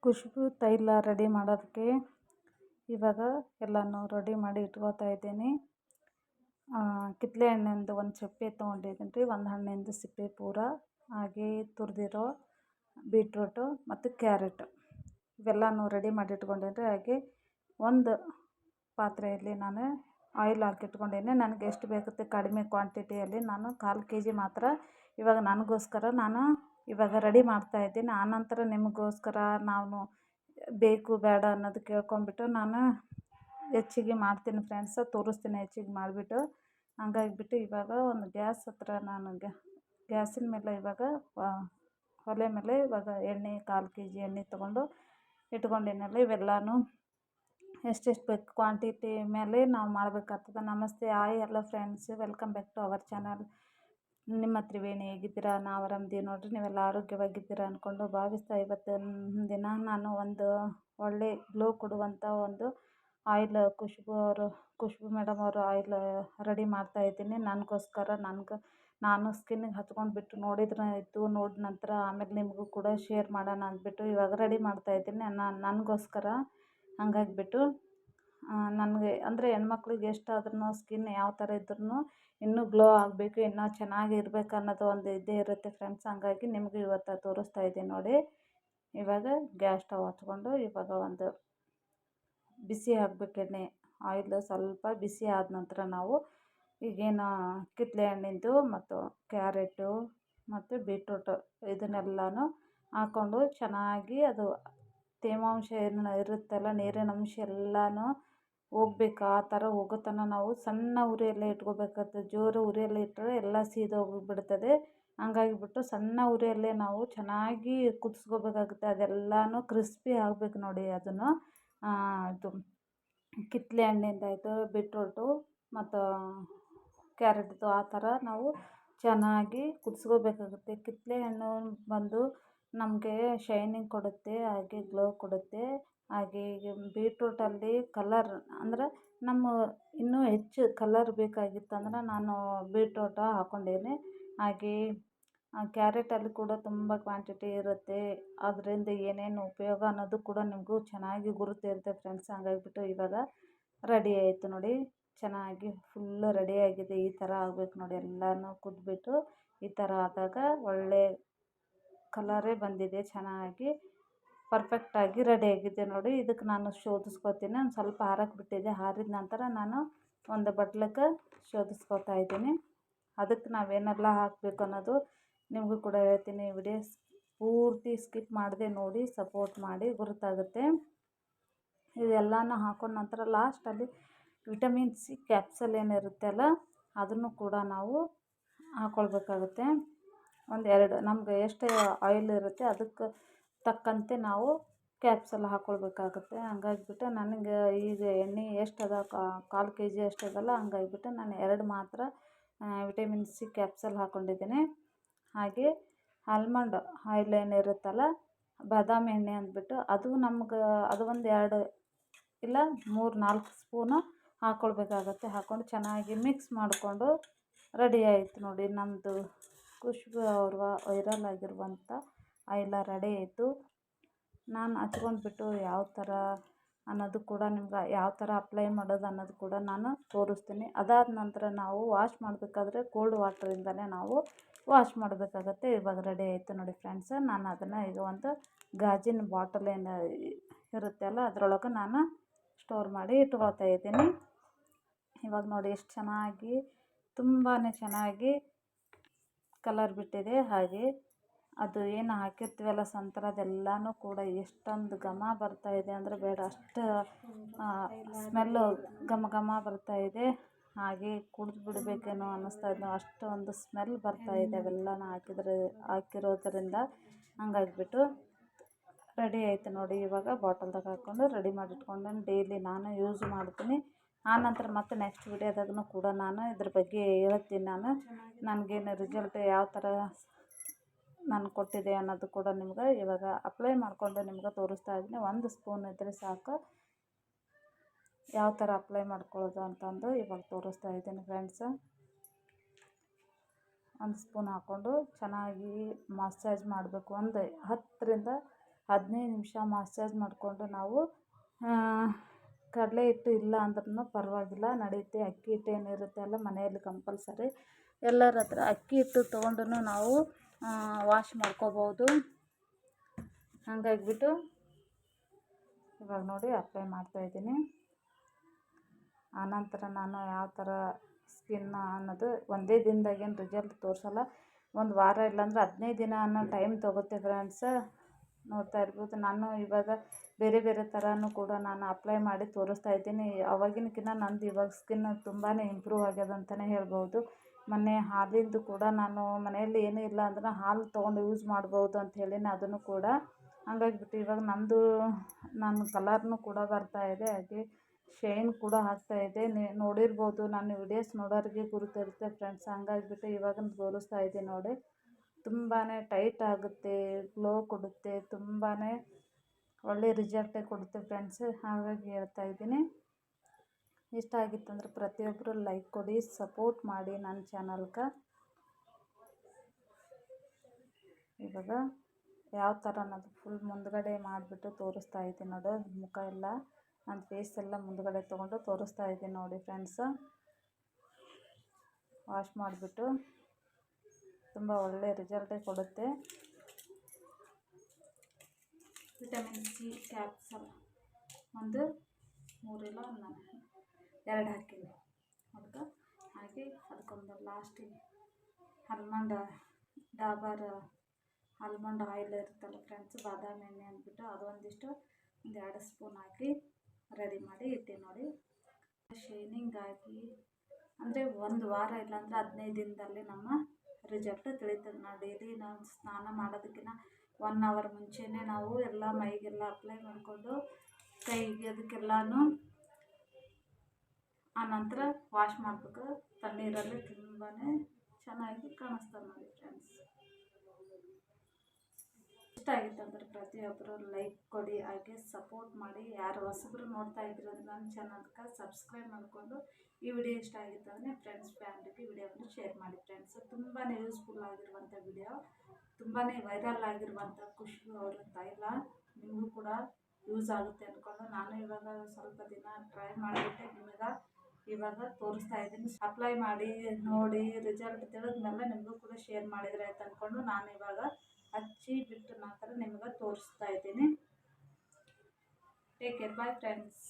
ಖುಷ್ಬು ತೈಲ ರೆಡಿ ಮಾಡೋದಕ್ಕೆ ಇವಾಗ ಎಲ್ಲನೂ ರೆಡಿ ಮಾಡಿ ಇಟ್ಕೋತಾ ಇದ್ದೀನಿ. ಕಿತ್ತಳೆ ಹಣ್ಣಿಂದು ಒಂದು ಸಿಪ್ಪೆ ತೊಗೊಂಡಿದ್ದೀನಿ ರೀ, ಒಂದು ಹಣ್ಣಿಂದು ಸಿಪ್ಪೆ ಪೂರ, ಹಾಗೆ ತುರಿದಿರೋ ಬೀಟ್ರೂಟು ಮತ್ತು ಕ್ಯಾರೆಟ್ ಇವೆಲ್ಲನೂ ರೆಡಿ ಮಾಡಿ ಇಟ್ಕೊಂಡೀನಿ. ಹಾಗೆ ಒಂದು ಪಾತ್ರೆಯಲ್ಲಿ ನಾನು ಆಯಿಲ್ ಹಾಕಿಟ್ಕೊಂಡೀನಿ. ನನಗೆ ಎಷ್ಟು ಬೇಕತ್ತೆ ಕಡಿಮೆ ಕ್ವಾಂಟಿಟಿಯಲ್ಲಿ ನಾನು 1/4 kg ಮಾತ್ರ ಇವಾಗ ನನಗೋಸ್ಕರ ನಾನು ಇವಾಗ ರೆಡಿ ಮಾಡ್ತಾಯಿದ್ದೀನಿ. ಆನಂತರ ನಿಮಗೋಸ್ಕರ ನಾನು ಬೇಕು ಬೇಡ ಅನ್ನೋದು ಕೇಳ್ಕೊಂಬಿಟ್ಟು ನಾನು ಹೆಚ್ಚಿಗೆ ಮಾಡ್ತೀನಿ ಫ್ರೆಂಡ್ಸ್, ತೋರಿಸ್ತೀನಿ ಹೆಚ್ಚಿಗೆ ಮಾಡಿಬಿಟ್ಟು. ಹಂಗಾಗಿಬಿಟ್ಟು ಇವಾಗ ಒಂದು ಗ್ಯಾಸ್ ಹತ್ರ ನಾನು ಗ್ಯಾಸಿನ ಮೇಲೆ ಇವಾಗ ಒಲೆ ಮೇಲೆ ಇವಾಗ ಎಣ್ಣೆ 1/4 kg ಎಣ್ಣೆ ತೊಗೊಂಡು ಇಟ್ಕೊಂಡಿನಲ್ಲ. ಇವೆಲ್ಲನೂ ಎಷ್ಟೆಷ್ಟು ಬೇಕು ಕ್ವಾಂಟಿಟಿ ಮೇಲೆ ನಾವು ಮಾಡಬೇಕಾಗ್ತದೆ. ನಮಸ್ತೆ, hi, hello friends, welcome back to our channel. ನಿಮ್ಮ ತ್ರಿವೇಣಿ ಹೇಗಿದ್ದೀರಾ? ನಾವು ಆರಾಮದೀವಿ ನೋಡಿರಿ. ನೀವೆಲ್ಲ ಆರೋಗ್ಯವಾಗಿದ್ದೀರಾ ಅಂದ್ಕೊಂಡು ಭಾವಿಸ್ತಾ ಇವತ್ತಿನ ದಿನ ನಾನು ಒಂದು ಒಳ್ಳೆ ಗ್ಲೋ ಕೊಡುವಂಥ ಒಂದು ಆಯಿಲ್ ಖುಷ್ಬು ಮೇಡಮ್ ಅವರು ಆಯಿಲ್ ರೆಡಿ ಮಾಡ್ತಾಯಿದ್ದೀನಿ ನನಗೋಸ್ಕರ. ನಾನು ಸ್ಕಿನ್ನಿಗೆ ಹಚ್ಕೊಂಡ್ಬಿಟ್ಟು ನೋಡಿದ ನಂತರ ಆಮೇಲೆ ನಿಮಗೂ ಕೂಡ ಶೇರ್ ಮಾಡೋಣ ಅಂದ್ಬಿಟ್ಟು ಇವಾಗ ರೆಡಿ ಮಾಡ್ತಾಯಿದ್ದೀನಿ ನನಗೋಸ್ಕರ. ಹಂಗಾಗಿಬಿಟ್ಟು ನನಗೆ ಅಂದರೆ ಹೆಣ್ಮಕ್ಳಿಗೆ ಎಷ್ಟಾದ್ರೂ ಸ್ಕಿನ್ ಯಾವ ಥರ ಇದ್ರೂ ಇನ್ನೂ ಗ್ಲೋ ಆಗಬೇಕು, ಇನ್ನೂ ಚೆನ್ನಾಗಿರ್ಬೇಕು ಅನ್ನೋದು ಒಂದು ಇದೇ ಇರುತ್ತೆ ಫ್ರೆಂಡ್ಸ್. ಹಂಗಾಗಿ ನಿಮಗೂ ಇವತ್ತು ತೋರಿಸ್ತಾ ಇದ್ದೀನಿ ನೋಡಿ. ಇವಾಗ ಗ್ಯಾಸ್ ಸ್ಟವ್ ಹಚ್ಕೊಂಡು ಇವಾಗ ಒಂದು ಬಿಸಿ ಆಗಬೇಕು ಎಣ್ಣೆ. ಆಯಿಲ್ ಸ್ವಲ್ಪ ಬಿಸಿ ಆದ ನಂತರ ನಾವು ಈಗೇನು ಕಿತ್ತಳೆ ಹಣ್ಣಿಂದು ಮತ್ತು ಕ್ಯಾರೆಟು ಮತ್ತು ಬೀಟ್ರೂಟು ಇದನ್ನೆಲ್ಲನೂ ಹಾಕ್ಕೊಂಡು ಚೆನ್ನಾಗಿ ಅದು ತೇವಾಂಶ ಏನು ಇರುತ್ತಲ್ಲ, ನೀರಿನ ಅಂಶ ಎಲ್ಲನೂ ಹೋಗ್ಬೇಕು. ಆ ಥರ ಹೋಗೋ ತನಕ ನಾವು ಸಣ್ಣ ಉರಿಯಲ್ಲೇ ಇಟ್ಕೋಬೇಕಾಗ್ತದೆ. ಜೋರು ಉರಿಯಲ್ಲೇ ಇಟ್ಟರೆ ಎಲ್ಲ ಸೀದೋಗಿಬಿಡ್ತದೆ. ಹಂಗಾಗಿಬಿಟ್ಟು ಸಣ್ಣ ಉರಿಯಲ್ಲೇ ನಾವು ಚೆನ್ನಾಗಿ ಕುದಿಸ್ಕೋಬೇಕಾಗುತ್ತೆ. ಅದೆಲ್ಲನೂ ಕ್ರಿಸ್ಪಿ ಆಗಬೇಕು ನೋಡಿ. ಅದನ್ನು ಇದು ಕಿತ್ತಳೆ ಹಣ್ಣಿಂದಾಯಿತು, ಬೀಟ್ರೂಟು ಮತ್ತು ಕ್ಯಾರೆಟ್ದು ಆ ಥರ ನಾವು ಚೆನ್ನಾಗಿ ಕುದಿಸ್ಕೋಬೇಕಾಗುತ್ತೆ. ಕಿತ್ತಳೆ ಹಣ್ಣು ಬಂದು ನಮಗೆ ಶೈನಿಂಗ್ ಕೊಡುತ್ತೆ, ಹಾಗೆ ಗ್ಲೋ ಕೊಡುತ್ತೆ. ಹಾಗೆ ಈಗ ಬೀಟ್ರೂಟಲ್ಲಿ ಕಲರ್ ಅಂದರೆ ನಮ್ಮ ಇನ್ನೂ ಹೆಚ್ಚು ಕಲರ್ ಬೇಕಾಗಿತ್ತಂದ್ರೆ ನಾನು ಬೀಟ್ರೂಟ ಹಾಕ್ಕೊಂಡೇನೆ. ಹಾಗೆ ಕ್ಯಾರೆಟಲ್ಲಿ ಕೂಡ ತುಂಬ ಕ್ವಾಂಟಿಟಿ ಇರುತ್ತೆ, ಅದರಿಂದ ಏನೇನು ಉಪಯೋಗ ಅನ್ನೋದು ಕೂಡ ನಿಮಗೂ ಚೆನ್ನಾಗಿ ಗುರುತಿರುತ್ತೆ ಫ್ರೆಂಡ್ಸ್. ಹಂಗಾಗಿಬಿಟ್ಟು ಇವಾಗ ರೆಡಿ ಆಯಿತು ನೋಡಿ, ಚೆನ್ನಾಗಿ ಫುಲ್ಲು ರೆಡಿಯಾಗಿದೆ. ಈ ಥರ ಆಗಬೇಕು ನೋಡಿ. ಎಲ್ಲನೂ ಕುದ್ಬಿಟ್ಟು ಈ ಥರ ಆದಾಗ ಒಳ್ಳೆ ಕಲರೇ ಬಂದಿದೆ, ಚೆನ್ನಾಗಿ ಪರ್ಫೆಕ್ಟಾಗಿ ರೆಡಿಯಾಗಿದೆ ನೋಡಿ. ಇದಕ್ಕೆ ನಾನು ಶೋಧಿಸ್ಕೊತೀನಿ. ಒಂದು ಸ್ವಲ್ಪ ಆರಕ್ಕೆ ಬಿಟ್ಟಿದ್ದೆ, ಆರಿದ ನಂತರ ನಾನು ಒಂದು ಬಟ್ಲಕ್ಕೆ ಶೋಧಿಸ್ಕೊತಾ ಇದ್ದೀನಿ. ಅದಕ್ಕೆ ನಾವೇನೆಲ್ಲ ಹಾಕಬೇಕು ಅನ್ನೋದು ನಿಮಗೂ ಕೂಡ ಹೇಳ್ತೀನಿ. ವಿಡಿಯೋ ಪೂರ್ತಿ ಸ್ಕಿಪ್ ಮಾಡದೆ ನೋಡಿ, ಸಪೋರ್ಟ್ ಮಾಡಿ, ಗುರುತಾಗುತ್ತೆ. ಇದೆಲ್ಲನೂ ಹಾಕೊಂಡ ನಂತರ ಲಾಸ್ಟಲ್ಲಿ ವಿಟಮಿನ್ ಸಿ ಕ್ಯಾಪ್ಸಲ್ ಏನಿರುತ್ತೆ ಅಲ್ಲ, ಅದನ್ನು ಕೂಡ ನಾವು ಹಾಕ್ಕೊಳ್ಬೇಕಾಗುತ್ತೆ. ಒಂದೆರಡು ನಮ್ಗೆ ಎಷ್ಟು ಆಯಿಲ್ ಇರುತ್ತೆ ಅದಕ್ಕೆ ತಕ್ಕಂತೆ ನಾವು ಕ್ಯಾಪ್ಸಲ್ ಹಾಕ್ಕೊಳ್ಬೇಕಾಗುತ್ತೆ. ಹಂಗಾಗಿಬಿಟ್ಟು ನನಗೆ ಈಗ ಎಣ್ಣೆ ಎಷ್ಟದ 1/4 kg ಅಷ್ಟದಲ್ಲ, ಹಂಗಾಗಿಬಿಟ್ಟು ನಾನು 2 ಮಾತ್ರ ವಿಟಮಿನ್ ಸಿ ಕ್ಯಾಪ್ಸಲ್ ಹಾಕ್ಕೊಂಡಿದ್ದೀನಿ. ಹಾಗೆ ಆಲ್ಮಂಡ್ ಆಯಿಲ್ ಏನಿರುತ್ತಲ್ಲ, ಬಾದಾಮಿ ಎಣ್ಣೆ ಅಂದ್ಬಿಟ್ಟು ಅದು ನಮ್ಗೆ ಅದು ಒಂದು 2 ಇಲ್ಲ 3-4 ಸ್ಪೂನು ಹಾಕ್ಕೊಳ್ಬೇಕಾಗತ್ತೆ. ಹಾಕ್ಕೊಂಡು ಚೆನ್ನಾಗಿ ಮಿಕ್ಸ್ ಮಾಡಿಕೊಂಡು ರೆಡಿ ಆಯಿತು ನೋಡಿ ನಮ್ಮದು ಖುಷ್ಬು ಅವ್ರ ವೈರಲ್ ಆಗಿರುವಂಥ ಆಯಿಲ್ ರೆಡಿ ಆಯಿತು. ನಾನು ಹಚ್ಕೊಂಡ್ಬಿಟ್ಟು ಯಾವ ಥರ ಅನ್ನೋದು ಕೂಡ ನಿಮ್ಗೆ ಯಾವ ಥರ ಅಪ್ಲೈ ಮಾಡೋದು ಅನ್ನೋದು ಕೂಡ ನಾನು ತೋರಿಸ್ತೀನಿ. ಅದಾದ ನಂತರ ನಾವು ವಾಶ್ ಮಾಡಬೇಕಾದ್ರೆ ಕೋಲ್ಡ್ ವಾಟ್ರಿಂದಲೇ ನಾವು ವಾಶ್ ಮಾಡಬೇಕಾಗತ್ತೆ. ಇವಾಗ ರೆಡಿ ಆಯಿತು ನೋಡಿ ಫ್ರೆಂಡ್ಸ್. ನಾನು ಅದನ್ನು ಈಗ ಒಂದು ಗಾಜಿನ ಬಾಟಲ್ ಏನು ಇರುತ್ತೆ ಅಲ್ಲ, ಅದರೊಳಗೆ ನಾನು ಸ್ಟೋರ್ ಮಾಡಿ ಇಟ್ಕೊಳ್ತಾ ಇದ್ದೀನಿ. ಇವಾಗ ನೋಡಿ ಎಷ್ಟು ಚೆನ್ನಾಗಿ, ತುಂಬಾ ಚೆನ್ನಾಗಿ ಕಲರ್ ಬಿಟ್ಟಿದೆ. ಹಾಗೆ ಅದು ಏನು ಹಾಕಿರ್ತೀವಲ್ಲ ಸಂತ್ರಾದೆಲ್ಲನೂ ಕೂಡ ಎಷ್ಟೊಂದು ಘಮ ಬರ್ತಾಯಿದೆ ಅಂದರೆ ಬೇಡ, ಅಷ್ಟು ಸ್ಮೆಲ್ಲು ಘಮ ಬರ್ತಾಯಿದೆ. ಹಾಗೆ ಕುಡಿದು ಬಿಡಬೇಕೇನೋ ಅನ್ನಿಸ್ತಾ ಇದೆ, ಅಷ್ಟೊಂದು ಸ್ಮೆಲ್ ಬರ್ತಾಯಿದೆ ಅವೆಲ್ಲನೂ ಹಾಕಿರೋದರಿಂದ. ಹಂಗಾಗಿಬಿಟ್ಟು ರೆಡಿ ಆಯಿತು ನೋಡಿ. ಇವಾಗ ಬಾಟಲ್ದಾಗ ಹಾಕ್ಕೊಂಡು ರೆಡಿ ಮಾಡಿ ಇಟ್ಕೊಂಡು ಡೈಲಿ ನಾನು ಯೂಸ್ ಮಾಡ್ತೀನಿ. ಆನಂತರ ಮತ್ತು ನೆಕ್ಸ್ಟ್ ವಿಡಿಯೋದಾಗೂ ಕೂಡ ನಾನು ಇದ್ರ ಬಗ್ಗೆ ಹೇಳ್ತೀನಿ. ನನಗೇನು ರಿಸಲ್ಟ್ ಯಾವ ಥರ ನಾನು ಕೊಟ್ಟಿದೆ ಅನ್ನೋದು ಕೂಡ ನಿಮ್ಗೆ ಇವಾಗ ಅಪ್ಲೈ ಮಾಡಿಕೊಂಡು ನಿಮ್ಗೆ ತೋರಿಸ್ತಾ ಇದ್ದೀನಿ. 1 ಸ್ಪೂನ್ ಇದ್ದರೆ ಸಾಕು ಯಾವ ಥರ ಅಪ್ಲೈ ಮಾಡ್ಕೊಳ್ಳೋದು ಅಂತಂದು ಇವಾಗ ತೋರಿಸ್ತಾ ಇದ್ದೀನಿ ಫ್ರೆಂಡ್ಸ್. 1 ಸ್ಪೂನ್ ಹಾಕ್ಕೊಂಡು ಚೆನ್ನಾಗಿ ಮಸಾಜ್ ಮಾಡಬೇಕು. ಒಂದು 10ರಿಂದ 15 ನಿಮಿಷ ಮಸಾಜ್ ಮಾಡಿಕೊಂಡು ನಾವು ಕಡಲೆ ಹಿಟ್ಟು ಇಲ್ಲ ಅಂದ್ರೂ ಪರವಾಗಿಲ್ಲ ನಡೆಯುತ್ತೆ. ಅಕ್ಕಿ ಹಿಟ್ಟು ಏನಿರುತ್ತೆ ಅಲ್ಲ ಮನೆಯಲ್ಲಿ ಕಂಪಲ್ಸರಿ ಎಲ್ಲರ ಹತ್ರ ಅಕ್ಕಿ ಹಿಟ್ಟು ತೊಗೊಂಡು ನಾವು ವಾಶ್ ಮಾಡ್ಕೋಬೋದು. ಹಾಗಾಗಿಬಿಟ್ಟು ಇವಾಗ ನೋಡಿ ಅಪ್ಲೈ ಮಾಡ್ತಾಯಿದ್ದೀನಿ. ಆನಂತರ ನಾನು ಯಾವ ಥರ ಸ್ಕಿನ್ ಅನ್ನೋದು ಒಂದೇ ದಿನದಾಗೇನು ರಿಸಲ್ಟ್ ತೋರಿಸಲ್ಲ, ಒಂದು ವಾರ ಇಲ್ಲಾಂದ್ರೆ 15 ದಿನ ಅನ್ನೋ ಟೈಮ್ ತೊಗುತ್ತೆ ಫ್ರೆಂಡ್ಸ್. ನೋಡ್ತಾ ಇರ್ಬೋದು, ನಾನು ಇವಾಗ ಬೇರೆ ಬೇರೆ ಥರನೂ ಕೂಡ ನಾನು ಅಪ್ಲೈ ಮಾಡಿ ತೋರಿಸ್ತಾ ಇದ್ದೀನಿ. ಅವಾಗಿನಕಿನ್ನ ನಂದು ಇವಾಗ ಸ್ಕಿನ್ ತುಂಬಾ ಇಂಪ್ರೂವ್ ಆಗ್ಯದ ಅಂತಲೇ ಹೇಳ್ಬೋದು. ಮೊನ್ನೆ ಹಾಲಿಂದು ಕೂಡ ನಾನು ಮನೆಯಲ್ಲಿ ಏನೂ ಇಲ್ಲ ಅಂದ್ರೆ ಹಾಲು ತೊಗೊಂಡು ಯೂಸ್ ಮಾಡ್ಬೋದು ಅಂತ ಹೇಳಿನಿ, ಅದನ್ನು ಕೂಡ ಹಂಗಾಗಿಬಿಟ್ಟು ಇವಾಗ ನನ್ನ ಕಲರ್ನೂ ಕೂಡ ಬರ್ತಾಯಿದೆ, ಹಾಗೆ ಶೈನ್ ಕೂಡ ಆಗ್ತಾಯಿದೆ. ನೋಡಿರ್ಬೋದು, ನಾನು ವಿಡಿಯೋಸ್ ನೋಡೋರಿಗೆ ಗುರುತಿರುತ್ತೆ ಫ್ರೆಂಡ್ಸ್. ಹಂಗಾಗಿಬಿಟ್ಟು ಇವಾಗ ತೋರಿಸ್ತಾ ಇದ್ದೀನಿ ನೋಡಿ, ತುಂಬಾ ಟೈಟ್ ಆಗುತ್ತೆ, ಗ್ಲೋ ಕೊಡುತ್ತೆ, ತುಂಬಾ ಒಳ್ಳೆ ರಿಸಲ್ಟೇ ಕೊಡುತ್ತೆ ಫ್ರೆಂಡ್ಸ್. ಹಾಗಾಗಿ ಹೇಳ್ತಾ ಇದ್ದೀನಿ. ಇಷ್ಟ ಆಗಿತ್ತಂದ್ರೆ ಪ್ರತಿಯೊಬ್ಬರು ಲೈಕ್ ಕೊಡಿ, ಸಪೋರ್ಟ್ ಮಾಡಿ ನನ್ನ ಚಾನಲ್ಗೆ. ಇವಾಗ ಯಾವ ಥರ ಅನ್ನೋದು ಫುಲ್ ಮುಂದ್ಗಡೆ ಮಾಡಿಬಿಟ್ಟು ತೋರಿಸ್ತಾ ಇದ್ದೀನಿ ನೋಡಿ, ಮುಖ ಎಲ್ಲ ನನ್ನ ಫೇಸ್ ಎಲ್ಲ ಮುಂದ್ಗಡೆ ತೊಗೊಂಡು ತೋರಿಸ್ತಾ ಇದ್ದೀನಿ ನೋಡಿ ಫ್ರೆಂಡ್ಸ್. ವಾಶ್ ಮಾಡಿಬಿಟ್ಟು ತುಂಬ ಒಳ್ಳೆ ರಿಸಲ್ಟೇ ಕೊಡುತ್ತೆ. ವಿಟಮಿನ್ ಸಿ ಕ್ಯಾಪ್ಸಲ್ ಒಂದು 3 ಇಲ್ಲ 2 ಹಾಕೀನಿ ಅದಕ್ಕೆ. ಹಾಗೆ ಅದಕ್ಕೊಂದು ಲಾಸ್ಟಿಗೆ ಡಾಬರ್ ಆಲ್ಮಂಡ್ ಆಯಿಲ್ ಇರುತ್ತಲ್ಲ ಫ್ರೆಂಡ್ಸ್, ಬಾದಾಮಿ ಎಣ್ಣೆ ಅಂದ್ಬಿಟ್ಟು ಅದೊಂದಿಷ್ಟು 2 ಸ್ಪೂನ್ ಹಾಕಿ ರೆಡಿ ಮಾಡಿ ಇಟ್ಟೆ ನೋಡಿ. ಶೈನಿಂಗ್ ಆಗಿ ಅಂದರೆ ಒಂದು ವಾರ ಇಲ್ಲಾಂದ್ರೆ 15 ದಿನದಲ್ಲಿ ನಮ್ಮ ರಿಸಲ್ಟ್ ತಿಳಿತದೆ. ನಾವು ಡೈಲಿ ನಾವು ಸ್ನಾನ ಮಾಡೋದಕ್ಕಿಂತ 1 ಅವರ್ ಮುಂಚೆನೇ ನಾವು ಎಲ್ಲ ಮೈಗೆಲ್ಲ ಅಪ್ಲೈ ಮಾಡಿಕೊಂಡು ಕೈಗೆ ಅದಕ್ಕೆಲ್ಲನೂ ಆನಂತರ ವಾಶ್ ಮಾಡಬೇಕು ತಣ್ಣೀರಲ್ಲಿ. ತುಂಬಾ ಚೆನ್ನಾಗಿ ಕಾಣಿಸ್ತದೆ ನೋಡಿ ಫ್ರೆಂಡ್ಸ್. ಇಷ್ಟ ಆಗಿತ್ತು ಅಂದ್ರೆ ಪ್ರತಿಯೊಬ್ಬರು ಲೈಕ್ ಕೊಡಿ, ಹಾಗೆ ಸಪೋರ್ಟ್ ಮಾಡಿ. ಯಾರು ಹೊಸಬ್ರು ನೋಡ್ತಾ ಇದ್ರು ನನ್ನ ಚಾನಲ್ಗೆ ಸಬ್ಸ್ಕ್ರೈಬ್ ಮಾಡಿಕೊಂಡು ಈ ವಿಡಿಯೋ ಇಷ್ಟ ಆಗಿತ್ತು ಅಂದರೆ ಫ್ರೆಂಡ್ಸ್ ಫ್ಯಾಮಿಲಿಗೆ ವಿಡಿಯೋವನ್ನು ಶೇರ್ ಮಾಡಿ ಫ್ರೆಂಡ್ಸ್. ತುಂಬಾ ಯೂಸ್ಫುಲ್ ಆಗಿರುವಂಥ ವಿಡಿಯೋ, ತುಂಬಾ ವೈರಲ್ ಆಗಿರುವಂಥ ಖುಷ್ಬು ಅವರ ತೈಲ ನಿಮಗೂ ಕೂಡ ಯೂಸ್ ಆಗುತ್ತೆ ಅಂದ್ಕೊಂಡು ನಾನು ಇವಾಗ ಸ್ವಲ್ಪ ದಿನ ಟ್ರೈ ಮಾಡಿಬಿಟ್ಟೆ ನಿಮಗೆ ಇವಾಗ ತೋರಿಸ್ತಾ ಇದ್ದೀನಿ. ಅಪ್ಲೈ ಮಾಡಿ ನೋಡಿ ರಿಸಲ್ಟ್ ತಿಳಿದ್ಮೇಲೆ ನಿಮಗೂ ಕೂಡ ಶೇರ್ ಮಾಡಿದರೆ ಆಯ್ತು ಅಂದ್ಕೊಂಡು ನಾನು ಇವಾಗ ಹಚ್ಚಿ ಬಿಟ್ಟು ನಂತರ ನಿಮಗೆ ತೋರಿಸ್ತಾ ಇದ್ದೀನಿ. Take care, bye friends.